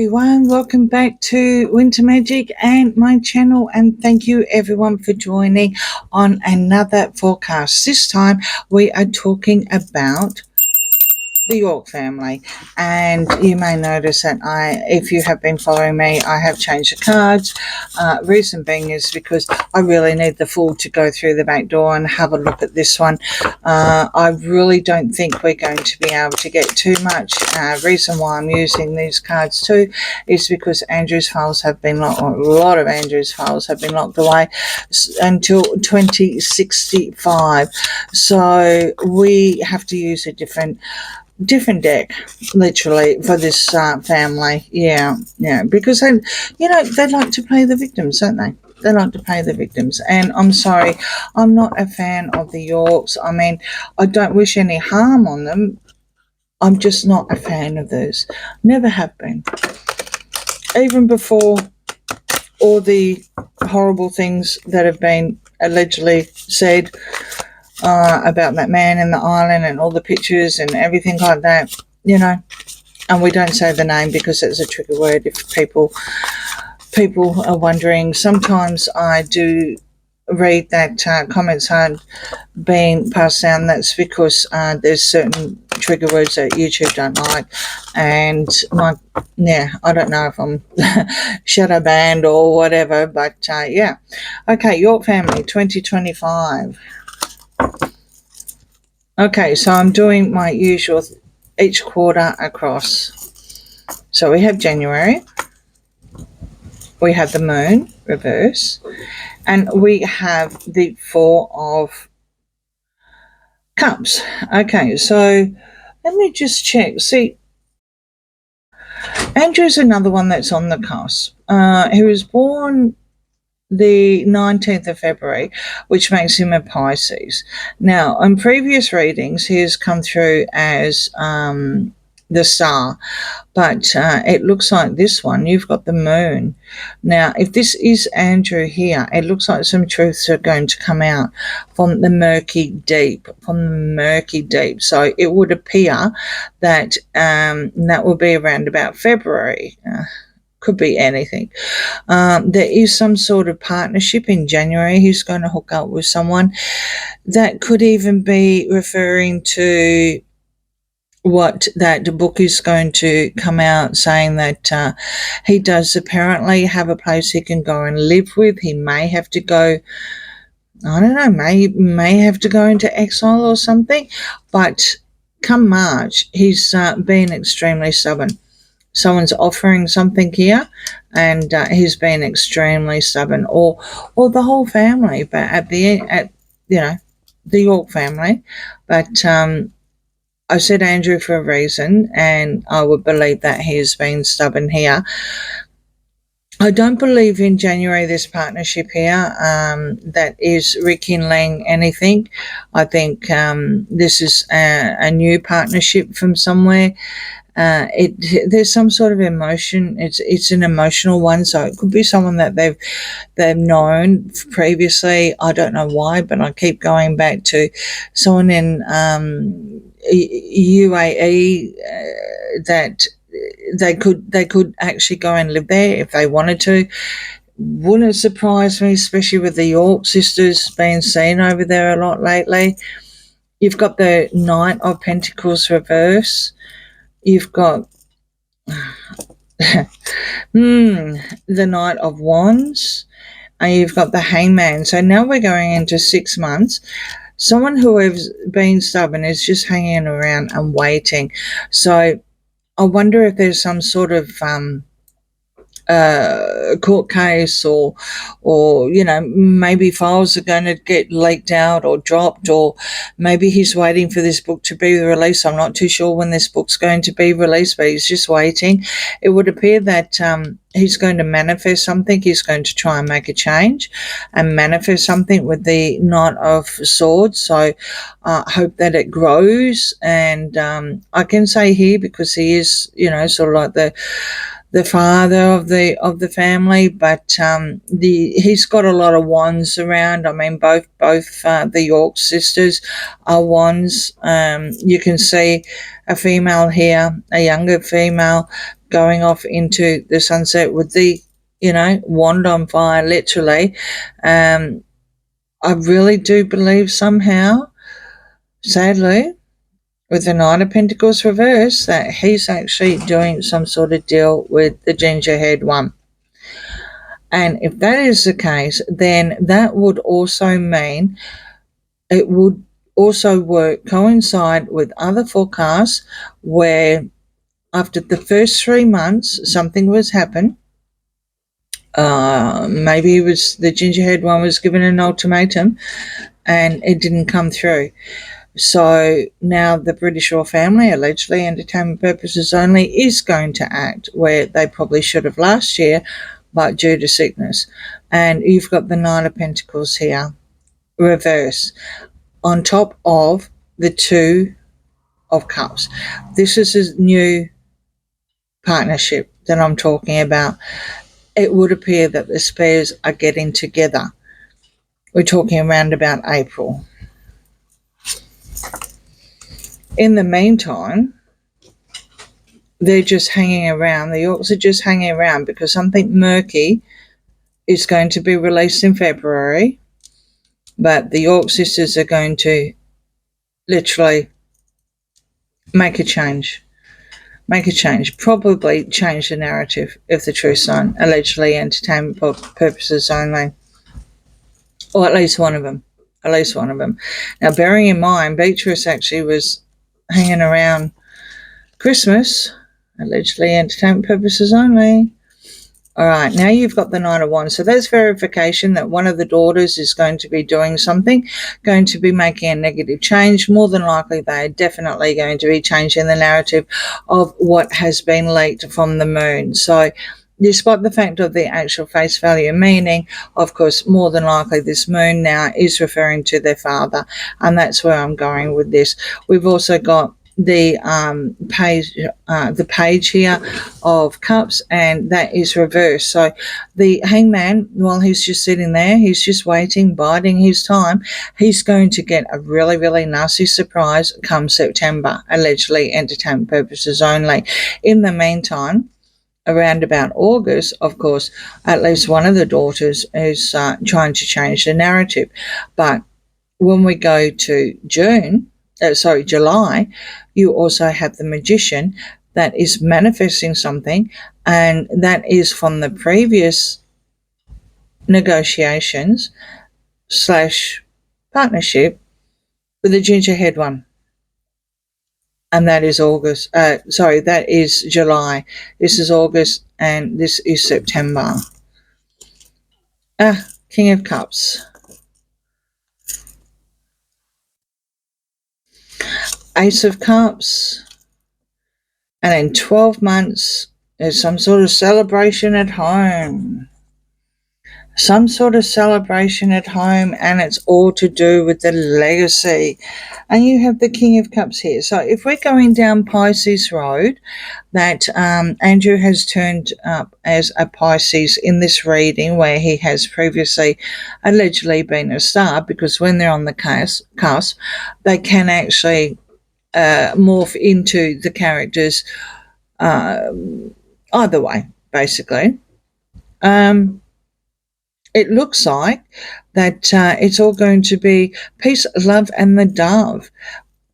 everyone, welcome back to Winter Magic and my channel, and thank you everyone for joining on another forecast. This time we are talking about the York family, and you may notice that if you have been following me, I have changed the cards. Reason being is because I really need the fool to go through the back door and have a look at this one. I really don't think we're going to be able to get too much. Reason why I'm using these cards too is because Andrew's files have been locked, a lot of Andrew's files have been locked away until 2065, so we have to use a different deck literally for this family. Yeah, because they like to play the victims, don't they like to play the victims. And I'm sorry, I'm not a fan of the Yorks. I mean, I don't wish any harm on them, I'm just not a fan of those. Never have been, even before all the horrible things that have been allegedly said about that man in the island and all the pictures and everything like that, and we don't say the name because it's a trigger word if people are wondering. Sometimes I do read that comments aren't being passed down. That's because there's certain trigger words that YouTube don't like, and I don't know if I'm shadow banned or whatever, but yeah. Okay, York family 2025. Okay, so I'm doing my usual each quarter across. So we have January, we have the moon reverse, and we have the Four of Cups. Okay, so let me just check. See, Andrew's another one that's on the cusp. He was born the 19th of February, which makes him a Pisces. Now, in previous readings, he has come through as the Star, but it looks like this one, you've got the Moon. Now, if this is Andrew here, it looks like some truths are going to come out from the murky deep, So it would appear that that will be around about February. Could be anything. There is some sort of partnership in January. He's going to hook up with someone. That could even be referring to what that book is going to come out, saying that he does apparently have a place he can go and live with. He may have to go, I don't know, may have to go into exile or something. But come March, he's been extremely stubborn. Someone's offering something here, and he's been extremely stubborn, or the whole family, but at the end, the York family. But I said Andrew for a reason, and I would believe that he has been stubborn here. I don't believe in January this partnership here that is rekindling anything. I think this is a new partnership from somewhere. There's some sort of emotion. It's an emotional one, so it could be someone that they've known previously. I don't know why, but I keep going back to someone in UAE that they could actually go and live there if they wanted to. Wouldn't surprise me, especially with the York sisters being seen over there a lot lately. You've got the Knight of Pentacles reverse. You've got the Knight of Wands, and you've got the Hangman. So now we're going into 6 months. Someone who has been stubborn is just hanging around and waiting. So I wonder if there's some sort of court case, or maybe files are going to get leaked out or dropped, or maybe he's waiting for this book to be released. I'm not too sure when this book's going to be released, but he's just waiting. It would appear that he's going to manifest something. He's going to try and make a change and manifest something with the Knight of Swords. So I hope that it grows. And I can say here, because he is, sort of like the father of the family, but he's got a lot of wands around. I mean, both the York sisters are wands. You can see a female here, a younger female, going off into the sunset with the wand on fire, literally. I really do believe somehow, sadly, with the Knight of Pentacles reverse, that he's actually doing some sort of deal with the ginger-haired one. And if that is the case, then that would also mean it would also coincide with other forecasts where after the first 3 months something was happened. Maybe it was the ginger-haired one was given an ultimatum and it didn't come through. So now the British royal family, allegedly entertainment purposes only, is going to act where they probably should have last year, but due to sickness. And you've got the Nine of Pentacles here, reverse, on top of the Two of Cups. This is a new partnership that I'm talking about. It would appear that the pairs are getting together. We're talking around about April. In the meantime, they're just hanging around. The Yorks are just hanging around because something murky is going to be released in February. But the York sisters are going to literally make a change. Probably change the narrative of the true sign, allegedly entertainment purposes only. Or at least one of them. Now, bearing in mind, Beatrice actually was hanging around Christmas, allegedly entertainment purposes only. All right, now you've got the Nine of Wands. So there's verification that one of the daughters is going to be doing something, going to be making a negative change. More than likely, they are definitely going to be changing the narrative of what has been leaked from the moon. So despite the fact of the actual face value meaning, of course, more than likely this moon now is referring to their father. And that's where I'm going with this. We've also got the page here of cups, and that is reversed. So the hangman, while he's just sitting there, he's just waiting, biding his time. He's going to get a really, really nasty surprise come September, allegedly entertainment purposes only. In the meantime, around about August, of course, at least one of the daughters is trying to change the narrative. But when we go to July, you also have the Magician that is manifesting something, and that is from the previous negotiations / partnership with the ginger-haired one. And that is that is July. This is August, and this is September. King of Cups. Ace of Cups. And in 12 months, there's some sort of celebration at home. And it's all to do with the legacy. And you have the King of Cups here. So if we're going down Pisces road, that Andrew has turned up as a Pisces in this reading, where he has previously allegedly been a star, because when they're on the cusp, they can actually morph into the characters either way, basically. It looks like that it's all going to be peace, love, and the dove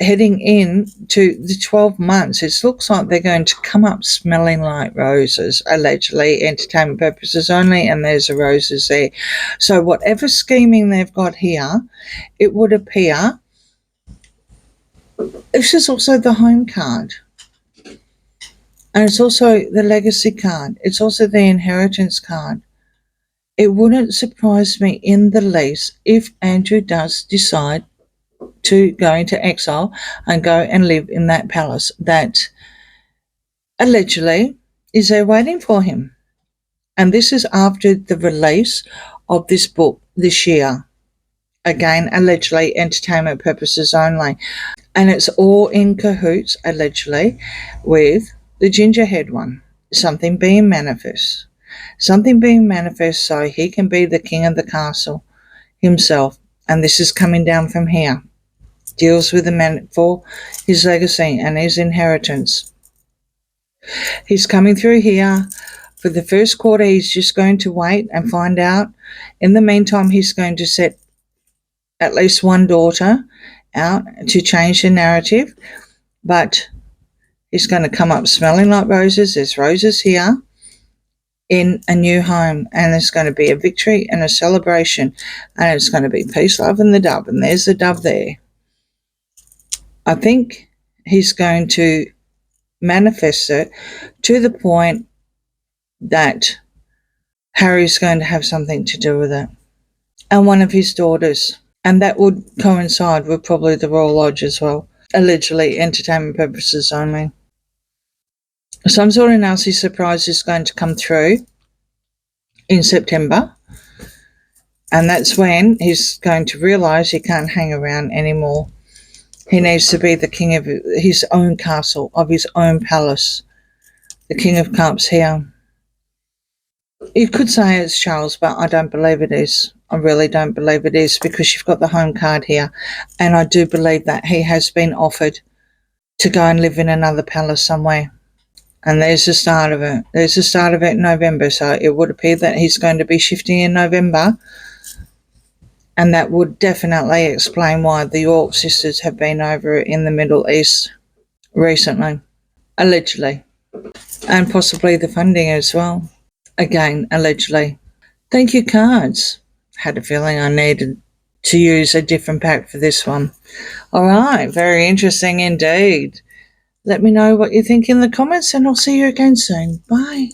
heading in to the 12 months. It looks like they're going to come up smelling like roses, allegedly entertainment purposes only, and there's the roses there. So whatever scheming they've got here, it would appear. This is also the home card. And it's also the legacy card. It's also the inheritance card. It wouldn't surprise me in the least if Andrew does decide to go into exile and go and live in that palace that allegedly is there waiting for him. And this is after the release of this book this year. Again, allegedly entertainment purposes only. And it's all in cahoots, allegedly, with the ginger-haired one. something being manifest. Something being manifest so he can be the king of the castle himself. And this is coming down from here. Deals with the man for his legacy and his inheritance. He's coming through here. For the first quarter, he's just going to wait and find out. In the meantime, he's going to set at least one daughter out to change the narrative. But he's going to come up smelling like roses. There's roses here in a new home. And there's going to be a victory and a celebration. And it's going to be peace, love, and the dove. And there's the dove there. I think he's going to manifest it to the point that Harry's going to have something to do with it, and one of his daughters, and that would coincide with probably the Royal Lodge as well, allegedly entertainment purposes only. Some sort of nasty surprise is going to come through in September, and that's when he's going to realise he can't hang around anymore. He needs to be the king of his own castle, of his own palace. The King of Cups here. You could say it's Charles, but I don't believe it is. I really don't believe it is, because you've got the home card here. And I do believe that he has been offered to go and live in another palace somewhere. And there's the start of it. There's the start of it in November. So it would appear that he's going to be shifting in November. And that would definitely explain why the York sisters have been over in the Middle East recently. Allegedly. And possibly the funding as well. Again, allegedly. Thank you, cards. Had a feeling I needed to use a different pack for this one. All right, very interesting indeed. Let me know what you think in the comments, and I'll see you again soon. Bye.